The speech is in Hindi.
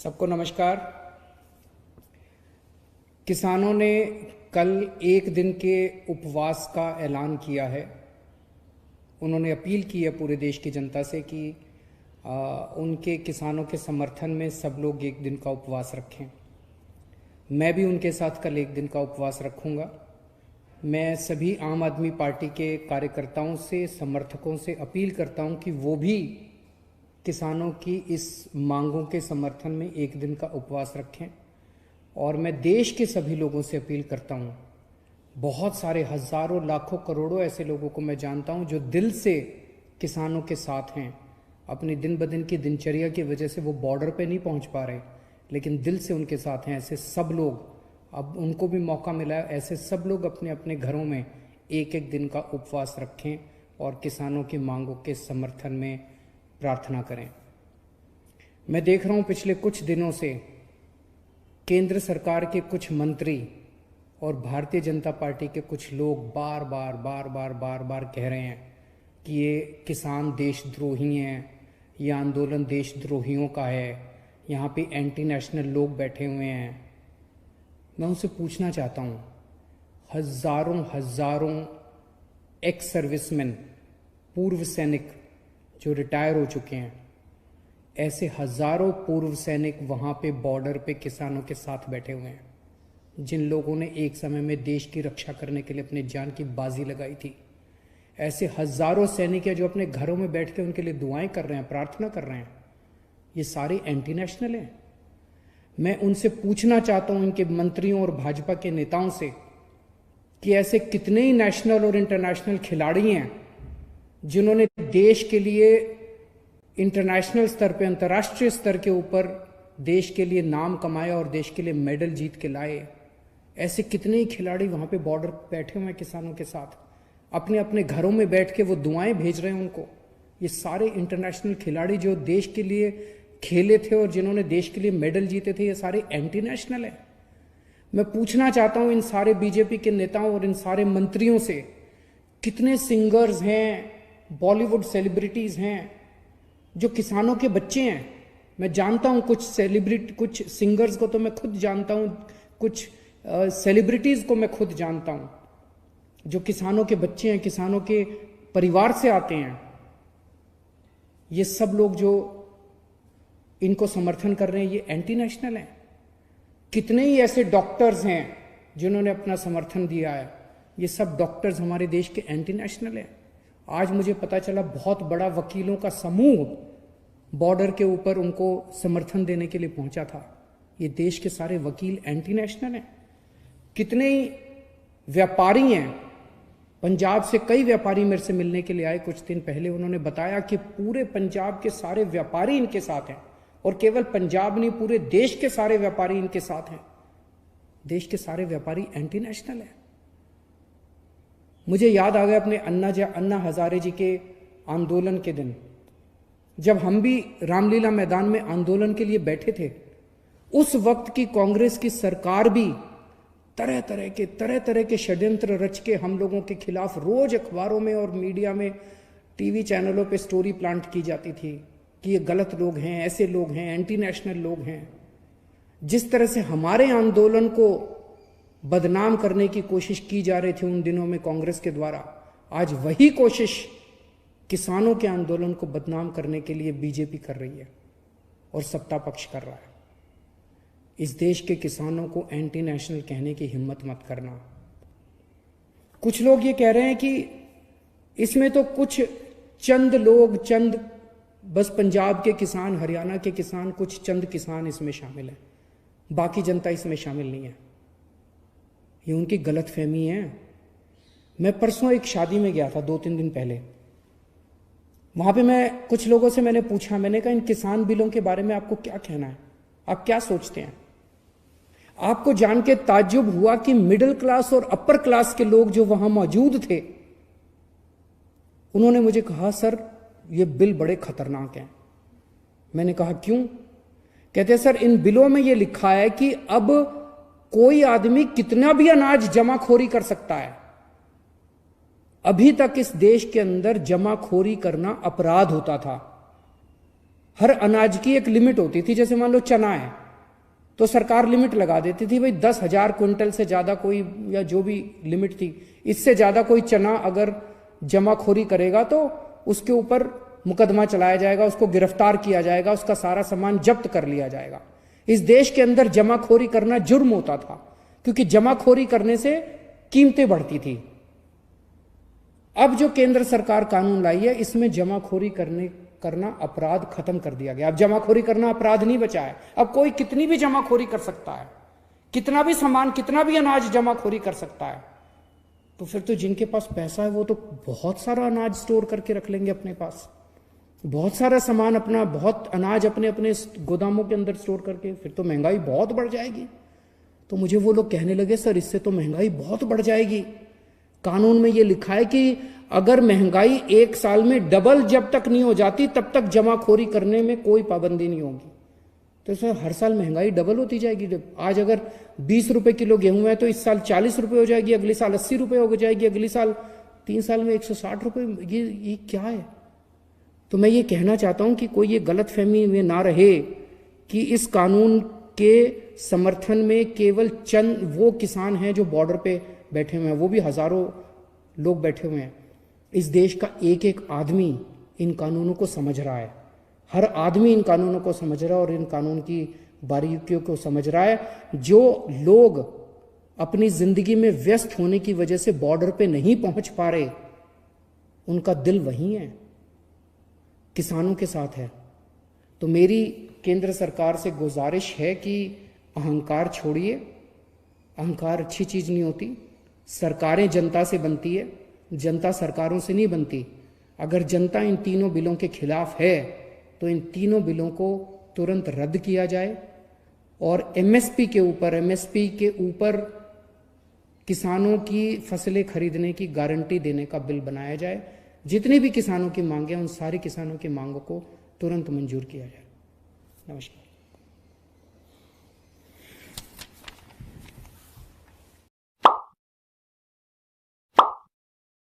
सबको नमस्कार। किसानों ने कल एक दिन के उपवास का ऐलान किया है। उन्होंने अपील की है पूरे देश की जनता से कि उनके किसानों के समर्थन में सब लोग एक दिन का उपवास रखें। मैं भी उनके साथ कल एक दिन का उपवास रखूंगा। मैं सभी आम आदमी पार्टी के कार्यकर्ताओं से, समर्थकों से अपील करता हूं कि वो भी किसानों की इस मांगों के समर्थन में एक दिन का उपवास रखें। और मैं देश के सभी लोगों से अपील करता हूं, बहुत सारे हजारों लाखों करोड़ों ऐसे लोगों को मैं जानता हूं जो दिल से किसानों के साथ हैं। अपनी दिन ब दिन की दिनचर्या की वजह से वो बॉर्डर पे नहीं पहुंच पा रहे, लेकिन दिल से उनके साथ हैं। ऐसे सब लोग, अब उनको भी मौका मिला है, ऐसे सब लोग अपने अपने घरों में एक एक दिन का उपवास रखें और किसानों की मांगों के समर्थन में प्रार्थना करें। मैं देख रहा हूं पिछले कुछ दिनों से केंद्र सरकार के कुछ मंत्री और भारतीय जनता पार्टी के कुछ लोग बार बार कह रहे हैं कि ये किसान देशद्रोही हैं, ये आंदोलन देशद्रोहियों का है, यहाँ पे एंटी नेशनल लोग बैठे हुए हैं। मैं उनसे पूछना चाहता हूँ, हजारों एक्स सर्विसमैन, पूर्व सैनिक जो रिटायर हो चुके हैं, ऐसे हजारों पूर्व सैनिक वहाँ पे बॉर्डर पे किसानों के साथ बैठे हुए हैं, जिन लोगों ने एक समय में देश की रक्षा करने के लिए अपनी जान की बाजी लगाई थी। ऐसे हजारों सैनिक हैं जो अपने घरों में बैठ के उनके लिए दुआएं कर रहे हैं, प्रार्थना कर रहे हैं। ये सारे एंटी नेशनल हैं। मैं उनसे पूछना चाहता हूं, इनके मंत्रियों और भाजपा के नेताओं से, कि ऐसे कितने ही नेशनल और इंटरनेशनल खिलाड़ी हैं जिन्होंने देश के लिए इंटरनेशनल स्तर पे, अंतर्राष्ट्रीय स्तर के ऊपर देश के लिए नाम कमाया और देश के लिए मेडल जीत के लाए। ऐसे कितने ही खिलाड़ी वहां पे बॉर्डर बैठे हुए हैं किसानों के साथ, अपने अपने घरों में बैठ के वो दुआएं भेज रहे हैं उनको। ये सारे इंटरनेशनल खिलाड़ी जो देश के लिए खेले थे और जिन्होंने देश के लिए मेडल जीते थे, ये सारे एंटी नेशनल है। मैं पूछना चाहता हूं इन सारे बीजेपी के नेताओं और इन सारे मंत्रियों से, कितने सिंगर्स हैं, बॉलीवुड सेलिब्रिटीज हैं जो किसानों के बच्चे हैं। मैं जानता हूं कुछ कुछ सिंगर्स को तो मैं खुद जानता हूं, कुछ सेलिब्रिटीज को मैं खुद जानता हूं जो किसानों के बच्चे हैं, किसानों के परिवार से आते हैं। ये सब लोग जो इनको समर्थन कर रहे हैं, ये एंटी नेशनल हैं। कितने ही ऐसे डॉक्टर्स हैं जिन्होंने अपना समर्थन दिया है, ये सब डॉक्टर्स हमारे देश के एंटी नेशनल हैं। आज मुझे पता चला बहुत बड़ा वकीलों का समूह बॉर्डर के ऊपर उनको समर्थन देने के लिए पहुंचा था। ये देश के सारे वकील एंटी नेशनल हैं। कितने ही व्यापारी हैं, पंजाब से कई व्यापारी मेरे से मिलने के लिए आए कुछ दिन पहले। उन्होंने बताया कि पूरे पंजाब के सारे व्यापारी इनके साथ हैं, और केवल पंजाब नहीं, पूरे देश के सारे व्यापारी इनके साथ हैं। देश के सारे व्यापारी एंटी नेशनल हैं। मुझे याद आ गया अपने अन्ना हजारे जी के आंदोलन के दिन, जब हम भी रामलीला मैदान में आंदोलन के लिए बैठे थे। उस वक्त की कांग्रेस की सरकार भी तरह तरह के षड्यंत्र रच के हम लोगों के खिलाफ रोज अखबारों में और मीडिया में, टीवी चैनलों पे स्टोरी प्लांट की जाती थी कि ये गलत लोग हैं, ऐसे लोग हैं, एंटी नेशनल लोग हैं। जिस तरह से हमारे आंदोलन को बदनाम करने की कोशिश की जा रही थी उन दिनों में कांग्रेस के द्वारा, आज वही कोशिश किसानों के आंदोलन को बदनाम करने के लिए बीजेपी कर रही है और सत्ता पक्ष कर रहा है। इस देश के किसानों को एंटी नेशनल कहने की हिम्मत मत करना। कुछ लोग ये कह रहे हैं कि इसमें तो कुछ चंद लोग, बस पंजाब के किसान, हरियाणा के किसान, कुछ चंद किसान इसमें शामिल हैं, बाकी जनता इसमें शामिल नहीं है। ये उनकी गलतफहमी है। मैं परसों एक शादी में गया था, 2-3 दिन पहले। वहां पे मैं कुछ लोगों से मैंने पूछा, मैंने कहा इन किसान बिलों के बारे में आपको क्या कहना है, आप क्या सोचते हैं। आपको जान के ताज्जुब हुआ कि मिडिल क्लास और अपर क्लास के लोग जो वहां मौजूद थे, उन्होंने मुझे कहा, सर ये बिल बड़े खतरनाक हैं। मैंने कहा क्यों? कहते सर इन बिलों में ये लिखा है कि अब कोई आदमी कितना भी अनाज जमाखोरी कर सकता है। अभी तक इस देश के अंदर जमाखोरी करना अपराध होता था। हर अनाज की एक लिमिट होती थी। जैसे मान लो चना है तो सरकार लिमिट लगा देती थी, भाई 10,000 क्विंटल से ज्यादा कोई, या जो भी लिमिट थी, इससे ज्यादा कोई चना अगर जमाखोरी करेगा तो उसके ऊपर मुकदमा चलाया जाएगा, उसको गिरफ्तार किया जाएगा, उसका सारा सामान जब्त कर लिया जाएगा। इस देश के अंदर जमाखोरी करना जुर्म होता था, क्योंकि जमाखोरी करने से कीमतें बढ़ती थी। अब जो केंद्र सरकार कानून लाई है, इसमें जमाखोरी करना अपराध खत्म कर दिया गया। अब जमाखोरी करना अपराध नहीं बचा है। अब कोई कितनी भी जमाखोरी कर सकता है, कितना भी सामान, कितना भी अनाज जमाखोरी कर सकता है। तो फिर तो जिनके पास पैसा है वो तो बहुत सारा अनाज स्टोर करके रख लेंगे अपने पास, बहुत सारा सामान अपना, बहुत अनाज अपने अपने गोदामों के अंदर स्टोर करके। फिर तो महंगाई बहुत बढ़ जाएगी। तो मुझे वो लोग कहने लगे, सर इससे तो महंगाई बहुत बढ़ जाएगी। कानून में ये लिखा है कि अगर महंगाई 1 साल में डबल जब तक नहीं हो जाती तब तक जमाखोरी करने में कोई पाबंदी नहीं होगी। तो सर हर साल महंगाई डबल होती जाएगी। जब आज अगर 20 रुपए किलो गेहूं है तो इस साल 40 रुपए हो जाएगी, अगले साल 80 रुपए हो जाएगी, अगले साल 3 साल में 160 रुपए। ये क्या है? तो मैं ये कहना चाहता हूं कि कोई ये गलत फहमी में ना रहे कि इस कानून के समर्थन में केवल चंद वो किसान हैं जो बॉर्डर पे बैठे हुए हैं, वो भी हजारों लोग बैठे हुए हैं। इस देश का एक एक आदमी इन कानूनों को समझ रहा है, हर आदमी इन कानूनों को समझ रहा है और इन कानून की बारीकियों को समझ रहा है। जो लोग अपनी जिंदगी में व्यस्त होने की वजह से बॉर्डर पे नहीं पहुंच पा रहे, उनका दिल वहीं है, किसानों के साथ है। तो मेरी केंद्र सरकार से गुजारिश है कि अहंकार छोड़िए। अहंकार अच्छी चीज नहीं होती। सरकारें जनता से बनती है, जनता सरकारों से नहीं बनती। अगर जनता इन तीनों बिलों के खिलाफ है तो इन तीनों बिलों को तुरंत रद्द किया जाए और एमएसपी के ऊपर किसानों की फसलें खरीदने की गारंटी देने का बिल बनाया जाए। जितनी भी किसानों की मांगे हैं उन सारी किसानों की मांगों को तुरंत मंजूर किया जाए। नमस्कार।